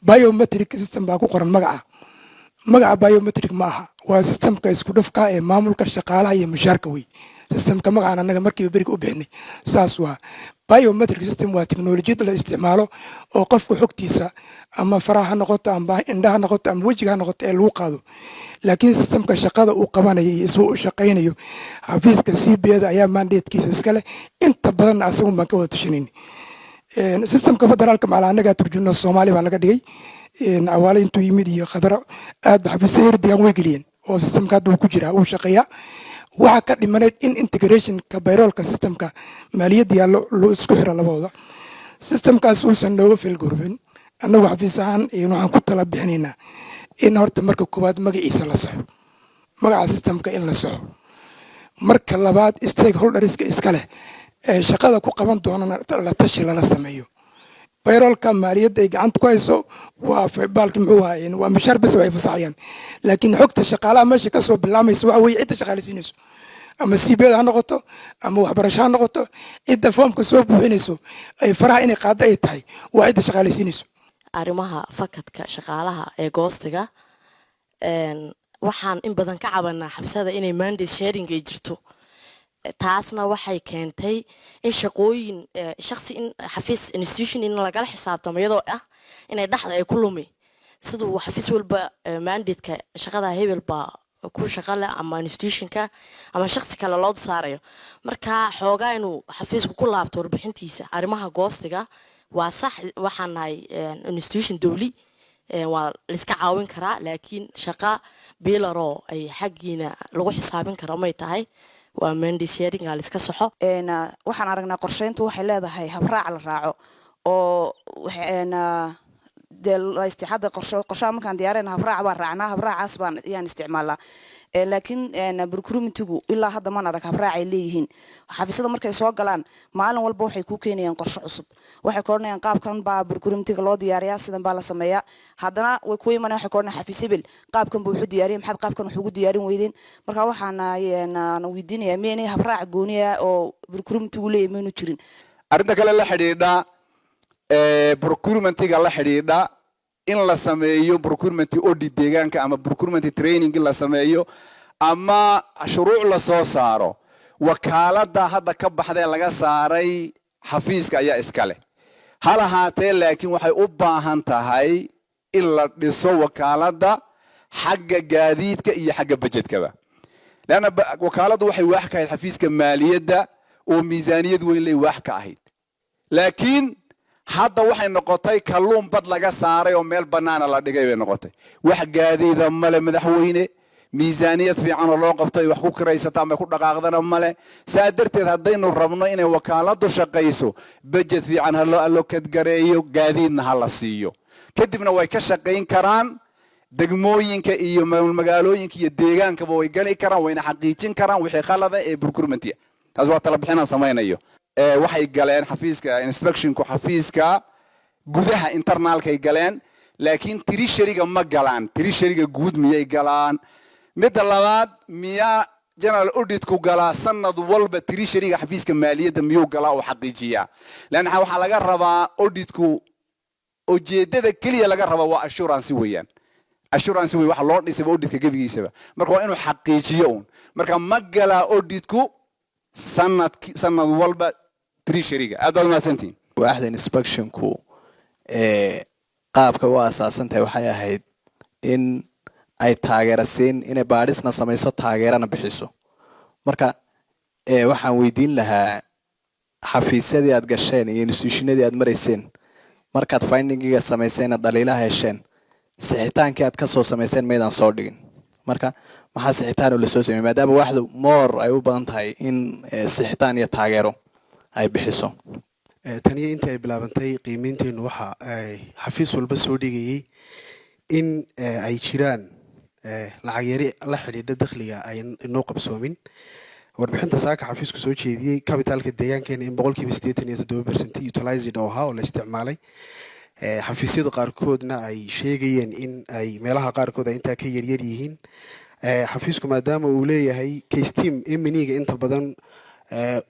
biometric system baa ku qoran magaca biometric ma aha waa systemka isku dhafka ee maamulka shaqaalaha iyo mushaarka wey systemka magacaan anaga markii bariga u bixinay saas waa biometric system waa teknolojiyad la isticmaalo oo qofku xogtiisa ama faraha noqoto ama indhaha noqoto ama wajiga noqoto ee lagu qaado laakiin systemka shaqada uu qabanayo iyo soo u shaqeynayo xafiiska CBA ayaa mandatekiisa iska leh inta badan asagu ma ka wada tashanin systemka federaalka macala anaga turjumno Soomaali baa laga dhigay awaale intuu yimid iyo khadra aad ba xafiis deegaan way geliyeen oo systemka uu ku jira uu shaqeeya waxa ka dhimaneed in integration ka payrollka systemka maaliyadda loo isku xiro labadooda systemkaas uu san nooga fil gurbin anagu xafiis ahaan waxaan ku tala bixinaynaa in horta marka koowaad magaciisa la saxo magaca systemka in la saxo marka labaad stakeholderska iska leh shaqada ku qaban doonana la tashi lala sameeyo payrollka maaliyadda ay gacanta ku hayso waa baalki muxuu ahaayeen waa mushaar bas way fasaxayaan laakiin xogta shaqaalaha meesha ka soo bilaamaysa waxa weeye cidda shaqaaleysiinayso ama CBA ha noqoto ama waxbarasho ha noqoto cidda foomka soo buuxinayso ay faraha inay qaado ay tahay waa cidda shaqaaleysiinayso arrimaha fakadka shaqaalaha ee goostiga waxaan in badan ka cabanaa xabsada inay mandate sharing ay jirto taasna waxay keentay in shaqooyin shakhsi in xafiis institution in lagala xisaabtamo iyadoo ah inay dhaxda ay ku lumi sidoo xafiis walba mandate-ka shaqada hebel baa ku shaqale ama institutionka ama shakhsi kale loo saarayo marka xoogaa inuu xafiisku ku laabto warbixintiisa arrimaha goostiga waa sax waxaan nahay institution dawli waa la iska caawin karaa laakiin shaqa bilaro ay xaqiina lagu xisaabin karo may tahay waa mandate sharing la iska saxo waxaan aragnaa qorsheyntu waxay leedahay habraac la raaco oo la istixaada qorshaha markaan diyaarina habraac baan raacnaa habraacaas baan yaan isticmaalnaa laakiin procurementigu ilaa hadda maan arag habraac ay leeyihiin xafiisyada markay soo galaan maalin walba waxay ku keenayaan qorshe cusub waxay koodnayaan qaabkan baa procurementiga loo diyaariyaa sidan baa la sameeyaa haddana way ku imanayaan waxay koodnayaan xafiis hebel qaabkan buu wuxuu diyaariyay maxaad qaabkan wax ugu diyaarin weydeen marka waxaan weydiinayaa meenay habraac gooniya oo procurementigu leeyahay meenu jirin arrinta kale la xidhiidha procurementiga la xidhiidha in la sameeyo procurement audit deegaanka ama procurement training la sameeyo ama shuruuc la soo saaro wakaalada hadda ka baxday laga saaray xafiiska ayaa iska leh hal ahaatee laakiin waxay u baahan tahay in la dhiso wakaalada xagga gaadiidka iyo xagga budgetkaba laana wakaaladu waxay wax ka ahayd xafiiska maaliyadda oo miisaaniyad weyn leh wax ka ahayd laakiin hadda waxay noqotay kalluun bad laga saaray oo meel banaana la dhigay bay noqotay wax gaadiida male madaxweyne miisaaniyad fiican oo loo qabtay wax ku kiraysataa ama ku dhaqaaqdana male saa darteed haddaynu rabno inay wakaaladu shaqayso budget fiican ha loo allocate gareeyo gaadiidna ha la siiyo kadibna way ka shaqayn karaan degmooyinka iyo magaalooyinka iyo deegaankaba way gali karaan wayna xaqiijin karaan wixii khalada ee procurement-ka taas waa tala bixinaan samaynayo waxay galeen xafiiska inspectionku xafiiska gudaha internalkay galeen laakiin treasuryga ma galaan treasuryga guud miyay galaan midda labaad miyaa general auditku galaa sanad walba treasuryga xafiiska maaliyadda miyuu galaa oo xaqiijiyaa laana waxaa laga rabaa auditku ujeedada keliya laga rabaa waa assurance weeyaan assurance wey waxa loo dhisay auditka gebigiisaba marka waa inuu xaqiijiyo uun marka ma galaa auditku sanad walba treasuryga aad baad mahadsantihiin waaxda inspectionku qaabka u asaasan tahay waxay ahayd in ay taageerasiin inay baadhisna samayso taageerana bixiso marka waxaan weydiin lahaa xafiisyadii aad gasheen iyo institutionadii aad marayseen markaad findingiga samayseen dhaliilaha hesheen sixitaankii aad ka soo samayseen maydaan soo dhigin marka maxaa sixitaan oo la soo sameeyay maadaama waaxdu moor ay u badan tahay in sixitaan iyo taageero ay bixiso taniya intii ay bilaabantay qiimeynteenu waxa ay xafiis walba soo dhigayay in ay jiraan lacag yari la xidhiidha dakhliga ay inoo qabsoomin warbixinta saaka xafiisku soo jeediyey capitalka deegaankeena in 87% utilized oo ahaa oo la isticmaalay xafiisyada qaarkoodna ay sheegayeen in ay meelaha qaarkood ay intaa ka yaryar yihiin xafiisku maadaama uu leeyahay case team eminiga inta badan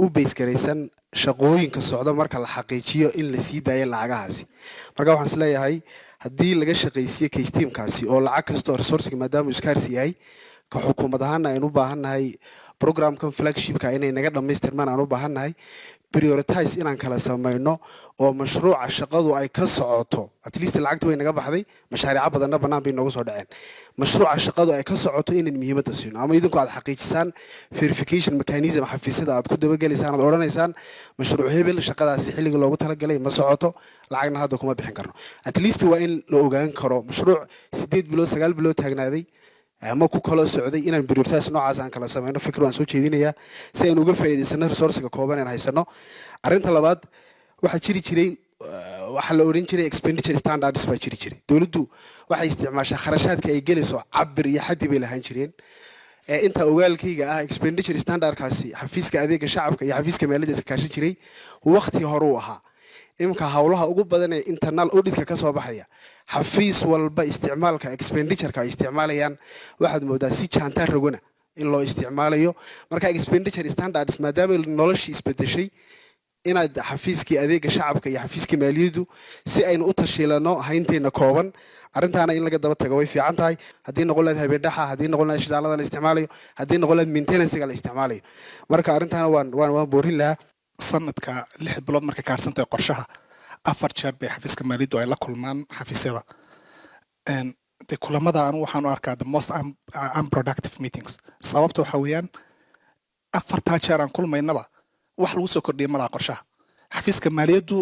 u base garaysan shaqooyinka socda marka la xaqiijiyo in la sii daayo lacagahaasi marka waxaan isleeyahay haddii laga shaqaysiiyo case teamkaasi oo lacag kasta oo resourciga maadaama uu iskaarsi yahay ka xukuumad ahaana aynu u baahannahay programkan flagshipka inay naga dhammaystirmaan aan u baahannahay prioritize inaan kala samayno oo mashruuca shaqadu ay ka socoto at least lacagta way naga baxday mashaariic badanna bannaan bay noogu soo dhaceen mashruuca shaqadu ay ka socoto inaan muhiimadda siino ama idinku aad xaqiijisaan verification mechanism xafiisyada aad ku dabagelaysaan aad odhanaysaan mashruuc hebel shaqadaasi xilliga loogu talagalay ma socoto lacagna hadda kuma bixin karno at least waa in la ogaan karo mashruuc 8 bilood 9 bilood taagnaaday ama ku kala socday inaan prioritize noocaas aan kala sameeyno fikir waan soo jeedinayaa si aan uga faa'iideysano resource-ga kooban aan haysano arinta labaad waxa jiri jiray waxa la oran jiray expenditure standards baa jiri jiray dawladdu waxay isticmaashaa kharashaadka ay gelayso cabir iyo xaddi bay lahaan jireen inta ogaalkayga ah expenditure standardkaasi xafiiska adeega shacabka iyo xafiiska maaliyadda iska kaashan jiray waqti hore u ahaa imka hawlaha ugu badan ee internal auditka ka soo baxaya xafiis walba isticmaalka expenditureka ay isticmaalayaan waxaad moodaa si jaantaa ragona in loo isticmaalayo marka expenditure standards maadaama noloshii isbedeshay inaad xafiiskii adeega shacabka iyo xafiiskii maaliyaddu si aynu u tashiilano haynteena kooban arrintaana in laga daba tago way fiican tahay haddii noqon lahayd habeendaxa haddii noqon lahayd shidaalada la isticmaalayo haddii noqon lahayd maintenancega la isticmaalayo marka arrintaana waan boorin lahaa sanadka 6 bilood markay kaarsantahay qorshaha 4 jeer bay xafiiska maaliyaddu ay la kulmaan xafiisyada de kulamada anu waxaan u arkaa the most unproductive meetings sababta waxa weeyaan 4 jeer aan kulmaynaba wax lagu soo kordhiyay malaha qorshaha xafiiska maaliyaddu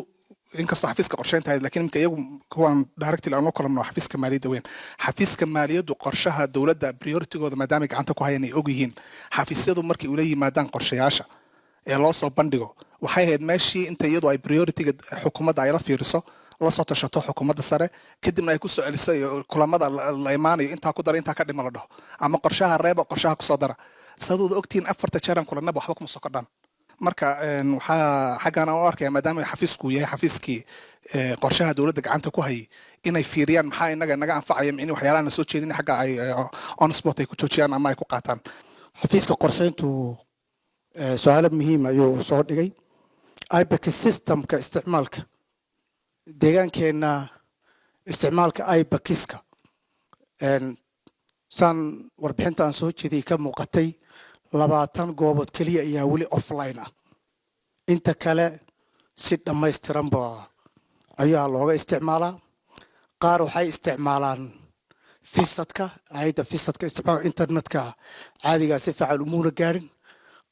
inkastoo xafiiska qorsheynta ahayd laakiin imka iyagu kuwaan directly aan la kulamno xafiiska maaliyadda weyn xafiiska maaliyaddu qorshaha dowladda prioritigooda maadaama gacanta ku hayaan ay og yihiin xafiisyadu markay ula yimaadaan qorshayaasha ee loo soo bandhigo waxay ahayd meeshii inta iyadu ay prioritiga xukuumadda ay la fiiriso la soo tashato xukuumadda sare kadibna ay ku soo celiso kulamada la imaanayo intaa ku dara intaa ka dhima la dhaho ama qorshaha reeba qorshaha kusoo dara saduuda ogtihiin 4 jeeran kulanaba waxba kuma soo kordhaan marka waxaa xaggan aan u arkaya maadaama xafiisku yahay xafiiskii qorshaha dowladda gacanta ku hayay inay fiiriyaan maxaa inaga naga anfacaya in waxyaalaha soo jeedin xagga ay on spot ay ku joojiyaan ama ay ku qaataan xafiiska qorsheyntu su'aalo muhiim ayuu soo dhigay IBEX systemka isticmaalka deegaankeena isticmaalka IBEX-ka san warbixinta aan soo jeediyay ka muuqatay 20 goobood kaliya ayaa weli offline ah inta kale si dhammaystiran ayaa looga isticmaalaa qaar waxay isticmaalaan fisadka ayda fisadka isticmaal internetka caadiga si fiican umuuna gaarin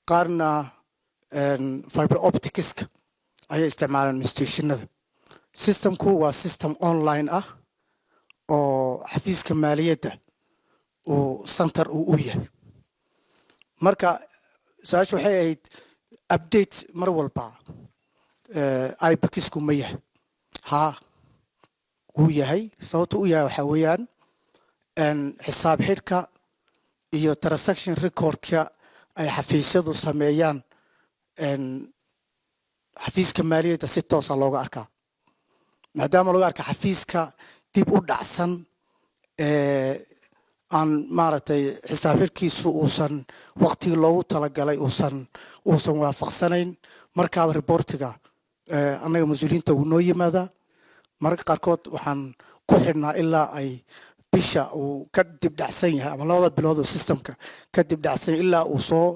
qaarna fiber opticska ayay isticmaalaan institutionada systemku waa system online ah oo xafiiska maaliyadda uu center u yahay marka su-aashu waxay ahayd update mar walba IBEX-ku ma yahay haa wuu yahay sababta u yahay waxaa weeyaan xisaab xidhka iyo transaction recordka ay xafiisyadu sameeyaan xafiiska maaliyadda si toosa looga arkaa maadaama looga arka xafiiska dib u dhacsan aan maaragtay xisaab xidhkiisu uusan waqtigii loogu talagalay uusan waafaqsanayn markaaba reportiga annaga mas-uuliyiinta wuu noo yimaadaa mararka qaarkood waxaan ku xidhnaa ilaa ay bisha uu ka dib dhacsan yahay ama 2 bilood oo systemka ka dib dhacsan ilaa uu soo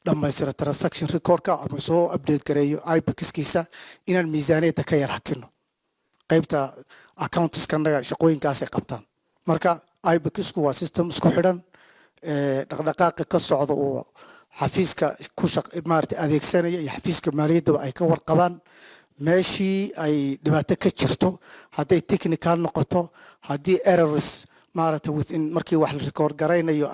dhammaystiro transaction recordka ama soo update gareeyo IBEX-kiisa inaan miisaaniyadda ka yar hakino qaybta accounts-kanaga shaqooyinkaas ay qabtaan marka IBEX-ku waa system isku xidhan dhaqdhaqaaqa ka socda oo xafiiska ku maaragtay adeegsanaya iyo xafiiska maaliyaddaba ay ka warqabaan meeshii ay dhibaato ka jirto hadday technical noqoto haddii errors maaragtay within markii wax la record garaynayo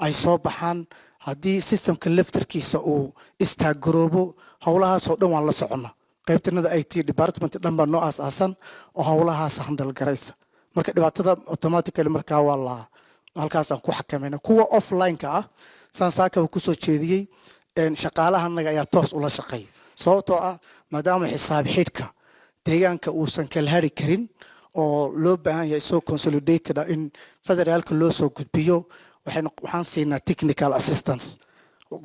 ay soo baxaan haddii systemka laftarkiisa uu istaagaroobo howlahaasoo dhan waan la soconnaa qaybtanada IT department dhan baa noo aasaasan oo howlahaas handal garaysa marka dhibaatada automatically markaa waa halkaasaan ku xakamayna kuwa offline-ka ah saan saakaba kusoo jeediyey shaqaalahanaga ayaa toos ula shaqeeya sababtoo ah maadaama xisaab xidhka deegaanka uusan kala hari karin oo loo baahan yahay soo consolidated in federaalka loo soo gudbiyo waxaan siinaa technical assistance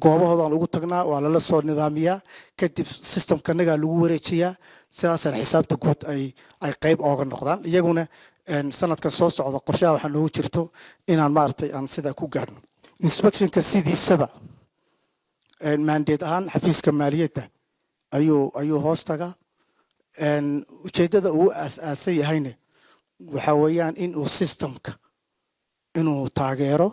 goobahoodaan ugu tagnaa waa lala soo nidaamiyaa kadib systemkanaga lagu wareejiyaa sidaasaan xisaabta guud ay qayb ooga noqdaan iyaguna sanadkan soo socda qorshaha waxaa noogu jirto inaan maaragtay aan sidaa ku gaadhno inspectionka sidiisaba mandate ahaan xafiiska maaliyadda ayuu hoos tagaa ujeeddada uu aas-aasan yahayne waxa weeyaan in uu systemka inuu taageero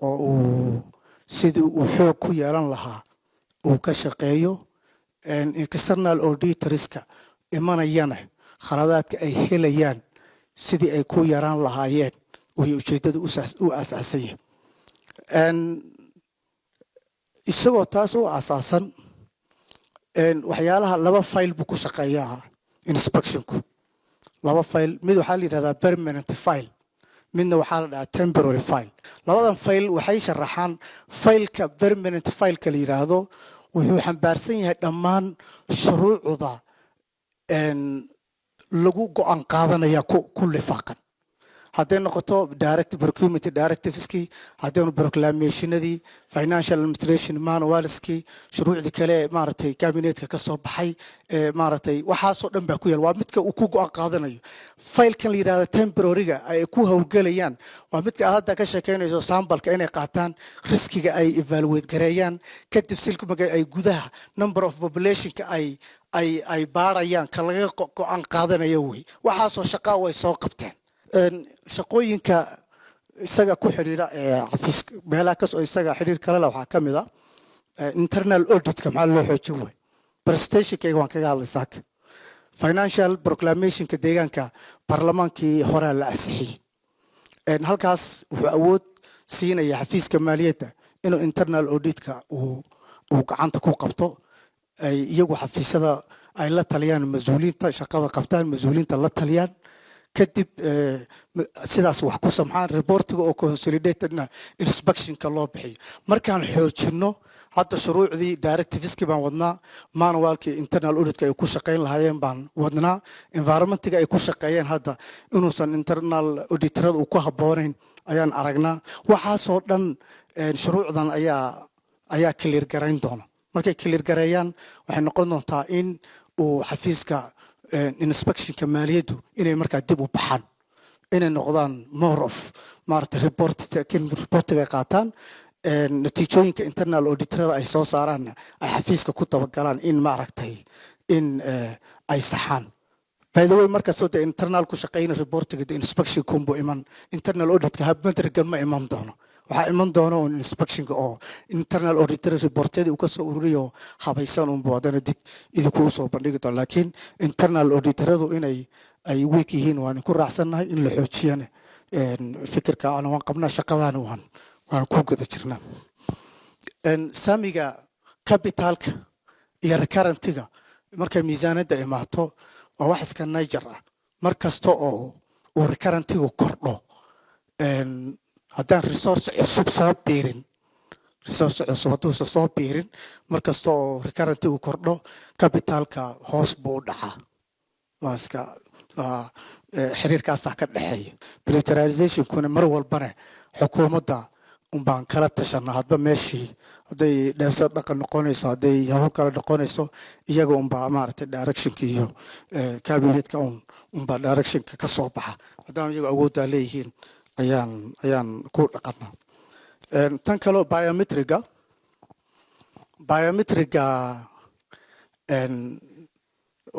oo uu sidii uu xoog ku yeelan lahaa uu ka shaqeeyo external auditorska imanayana khaladaadka ay helayaan sidii ay ku yaraan lahaayeen way ujeeddada u aasaasan yahay isagoo taas u aasaasan waxyaalaha laba file buu ku shaqeeyaa inspectionku laba file mid waxaa la yidhahdaa permanent file midna waxaa la dhahaa temporary file labadan file waxay sharaxaan fileka permanent fileka la yidhaahdo wuxuu xambaarsan yahay dhammaan shuruucda lagu go-aan qaadanaya ku lifaaqan hadday noqoto direct procurement directiveskii haddaynu proclamationadii financial administration manualskii shuruucdii kale maaragtay cabinetka ka soo baxay maaragtay waxaasoo dhan baa ku yaal waa midka uu ku go-aan qaadanayo filekan la yidhahdo temporaryga ay ku howlgelayaan waa midka aad hadda ka sheekeynayso sambalka inay qaataan riskiga ay evaluate gareeyaan kadib silkumaga ay gudaha number of populationka ay baarayaan ka laga go-aan qaadanayo wey waxaasoo shaqaa way soo qabteen shaqooyinka isaga ku xidhiidha xafiiska meelaha kasoo isaga xidhiir kale leh waxaa ka mid ah internal auditka maxaa loo xoojin waay presentationkayga waan kaga hadlay saaka financial proclamationka deegaanka baarlamaankii horaa la ansixiyey halkaas wuxuu awood siinaya xafiiska maaliyadda inuu internal auditka uu gacanta ku qabto iyagu xafiisyada ay la taliyaan mas-uuliyiinta shaqada qabtaan mas-uuliyiinta la taliyaan kadib sidaas wax ku samxaan reportiga oo consolidatedna inspectionka loo bixiyo markaan xoojino hadda shuruucdii directiveskii baan wadnaa manualkii internal auditka ay ku shaqayn lahaayeen baan wadnaa environmentiga ay ku shaqeeyeen hadda inuusan internal auditorada uu ku habboonayn ayaan aragnaa waxaasoo dhan shuruucdan ayaa clear garayn doona markay clear gareeyaan waxay noqon doontaa in uu xafiiska inspectionka maaliyaddu inay markaa dib u baxaan inay noqdaan more of maaragtay reportiga qaataan natiijooyinka internal auditorada ay soo saaraanna ay xafiiska ku tabagalaan in maaragtay in ay saxaan by the way markastoo dee internal ku shaqeyna reportiga de inspection kumbu iman internal auditka habmatrigan ma iman doono waxaa iman doona un inspectionka oo internal auditor reportyadii uu ka soo ururiyo habaysan unbu haddana dib idinku usoo bandhigi doona laakiin internal auditoradu inay ay week yihiin waan ku raacsannahay in la xoojiyana fikirka aan waan qabnaa shaqadaana waan ku guda jirnaa saamiga capitalka iyo recurrentiga markay miisaanada imaato waa wax iska niger ah mar kasta oo uu recurrentigu kordho haddaan resource cusub soo biirin resource cusub hadduusan soo biirin mar kasta oo recurrentigu kordho capitalka hoos buu u dhacaa waa iska xiriirkaasaa ka dhexeeya militarizationkuna mar walbana xukuumadda unbaan kala tashanaa hadba meeshii hadday dheefsa dhaqan noqonayso hadday hawl kale noqonayso iyaga unbaa maaragtay directionka iyo cabinetka unbaa directionka ka soo baxa haddana iyaga awooddaa leeyihiin ayaan ku dhaqanaa tan kaleo biometriga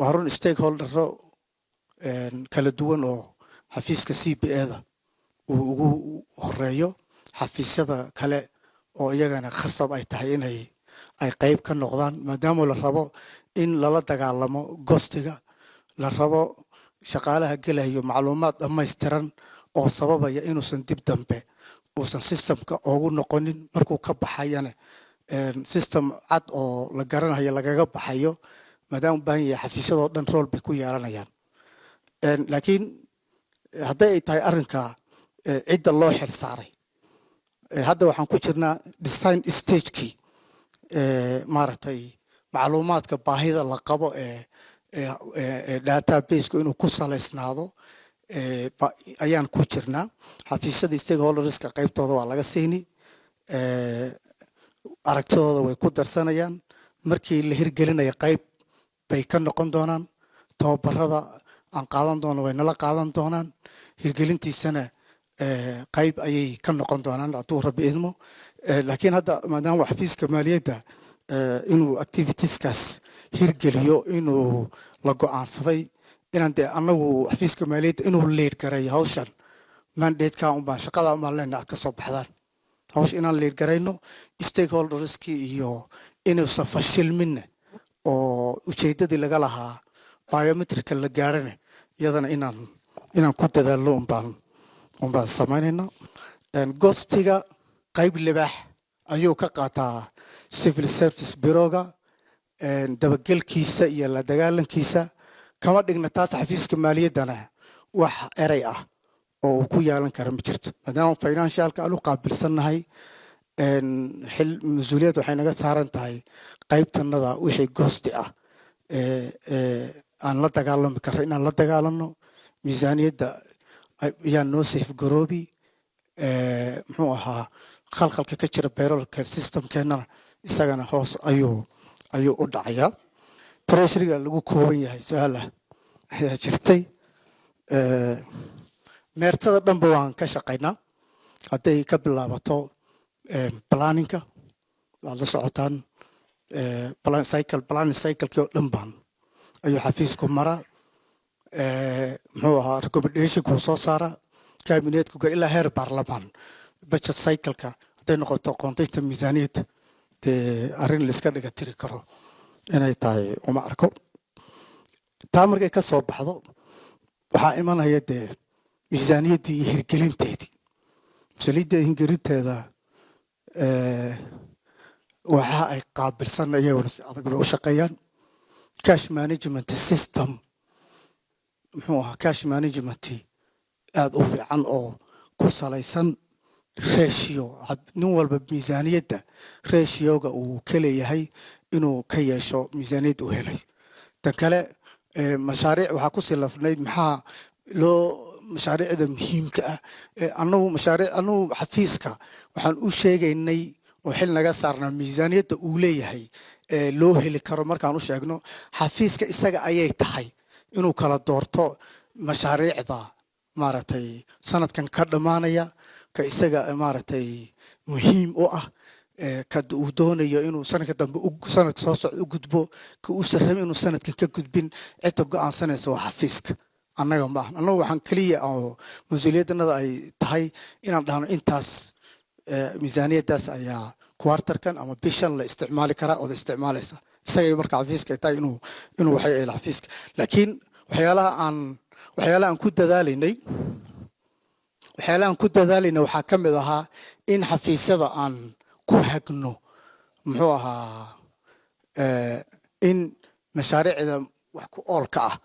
waa run stakeholdero kala duwan oo xafiiska CBA-da uu ugu horeeyo xafiisyada kale oo iyagana khasab ay tahay inay qayb ka noqdaan maadaama la rabo in lala dagaalamo gostiga la rabo shaqaalaha gelayo macluumaad dhammaystiran oo sababaya inuusan dib dambe uusan systemka ugu noqonin markuu ka baxayana system cad oo la garanayo lagaga baxayo maadaama u baahan yahay xafiisyadoo dhan rool bay ku yeelanayaan laakiin hadday ay tahay arrinka cidda loo xil saaray hadda waxaan ku jirnaa design stagekii maaragtay macluumaadka baahida la qabo ee databaseka inuu ku salaysnaado ayaan ku jirnaa xafiisyada stakeholderska qaybtooda waa laga siini aragtidooda way ku darsanayaan markii la hirgelinaya qayb bay ka noqon doonaan tababarada aan qaadan doono way nala qaadan doonaan hirgelintiisana qayb ayay ka noqon doonaan hadduu rabbi idmo laakiin hadda maadaama xafiiska maaliyadda inuu activitieskaas hirgeliyo inuu la go'aansaday inaan dee annagu xafiiska maaliyadda inuu lead gareeyo hawshan mandate-ka unbaan shaqada unbaan leenahay aad ka soo baxdaan hawsha inaan lead garayno stakeholderskii iyo inuusan fashilminna oo ujeeddadii laga lahaa biometrika la gaarhana iyadana inaan ku dadaalno unbaan samaynayna gostiga qayb libaax ayuu ka qaataa civil service bureauga dabagelkiisa iyo la dagaalankiisa kama dhigna taas xafiiska maaliyaddana wax eray ah oo uu ku yeelan kara ma jirto maadaama financialka aan u qaabilsannahay mas-uuliyad waxay naga saaran tahay qaybtanada wixii gosti ah aan la dagaalami karno inaan la dagaalano miisaaniyadda ayaa noo safe garoobi muxuu ahaa khalkhalka ka jira bayrolka systemkeennana isagana hoos ayuu u dhacayaa treasuryga lagu kooban yahay su-aalah ayaa jirtay meertada dhanba waan ka shaqaynaa hadday ka bilaabato planninka waad la socotaan planning cyclekii oo dhan baan ayuu xafiisku maraa muxuu ahaa recommendationku soo saaraa kabinetku gar ilaa heer baarlamaan budget cycleka hadday noqoto qoontaynta miisaaniyadda dee arrin laiska dhiga tiri karo inay tahay uma arko taa markay ka soo baxdo waxaa imanaya dee miisaaniyaddii iyo hirgelinteedii miisaaniyadda hirgelinteeda waxa ay qaabilsan iyaguna si adag bay u shaqeeyaan cash management system muxuu ahaa cash management aada u fiican oo ku salaysan ratio nin walba miisaaniyadda ratioga uu ka leeyahay inuu ka yeesho miisaaniyadda uu helay tan kale mashaariic waxaa ku silafnayd maxaa loo mashaariicda muhiimka ah annagu xafiiska waxaan u sheegaynay oo xil naga saarnaa miisaaniyadda uu leeyahay loo heli karo markaan u sheegno xafiiska isaga ayay tahay inuu kala doorto mashaariicda maaragtay sanadkan ka dhammaanaya ka isaga maaragtay muhiim u ah ka uu doonayo inuu sanadka dambe sanadka soo socda u gudbo ka uusan rabin inuu sanadkan ka gudbin cidda go'aansanaysa waa xafiiska annaga ma ahan annagu waxaan keliya oo mas-uuliyaddanada ay tahay inaan dhahno intaas miisaaniyaddaas ayaa kwartarkan ama bishan la isticmaali karaa oo la isticmaalaysa isagay marka xafiiska ay tahay inuu waxay ay xafiiska laakiin waxyaalaha aan ku dadaalaynay waxaa ka mid ahaa in xafiisyada aan ku hagno muxuu ahaa in mashaariicda wax ku oolka ah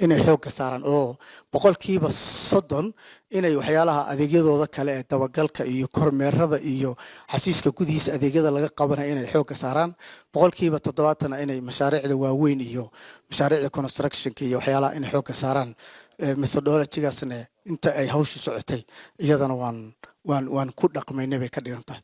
inay xoogga saaraan oo 30% inay waxyaalaha adeegyadooda kale ee dabagalka iyo kormeerada iyo xafiiska gudihiisa adeegyada laga qabanayo inay xoogga saaraan 70% inay mashaariicda waaweyn iyo mashaariicda constructionka iyo waxyaalaha inay xoogga saaraan methodology-gaasna inta ay hawshu socotay iyadana waan ku dhaqmaynay bay ka dhigan tahay